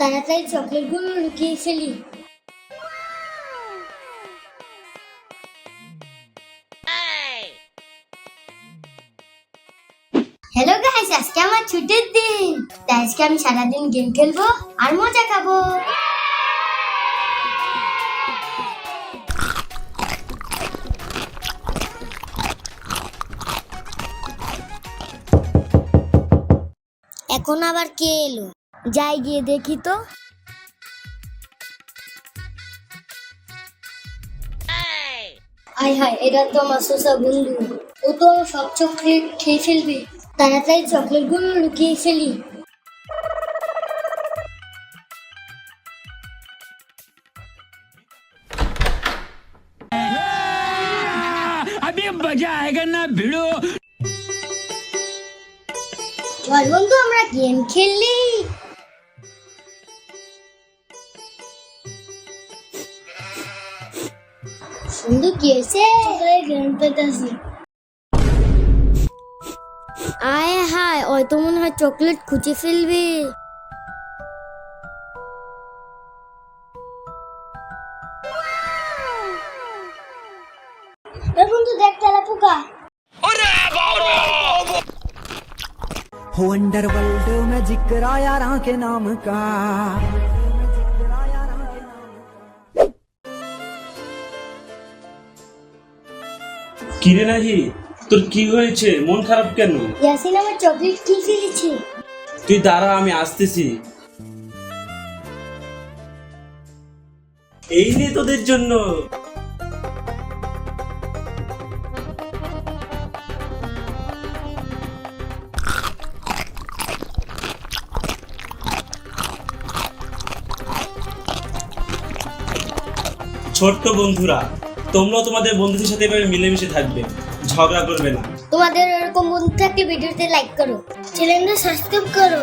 তাড়াতাড়ি চকলেটগুলো লুকিয়ে ফেলি। হ্যালো গাইস, আজকে আমার ছুটির দিন, তাই আজকে আমি সারাদিন গেম খেলবো আর মজা খাবো। এখন আবার কে এলো? যাই গিয়ে দেখি তো। আয় হায়, এটা তো আমার সোসা বন্ধু। ও তো আমার সব চকলেট খেয়ে ফেলবে। তাড়াতাড়ি চকলেটগুলো লুকিয়ে ফেলি। अभी मजा आएगा ना भिड़ो। চল বন্ধু, আমরা গেম খেললি। বন্ধু কি হয়েছে? গেম পেতেছি। আয় হায়, ওই তো মনে হয় চকলেট খুঁজে ফেলবে। বন্ধু দেখ, তেলা পোকা। हो अंडरवर्ल्ड में जिक्र यारां के नाम का। কিরে নাহি, তোর কি হয়েছে? মন খারাপ কেন? ইয়াসিন আমার চকলেট কি ফেলেছে। তুই দাঁড়া, আমি আসতেছি। এই নে তোদের জন্য। ছোট্ট বন্ধুরা, তোমরাও তোমাদের বন্ধুদের সাথে এভাবে মিলেমিশে থাকবে, ঝগড়া করবে না। তোমাদের এরকম বন্ধু থাকলে ভিডিওতে লাইক করো, চ্যানেলটা সাবস্ক্রাইব করো।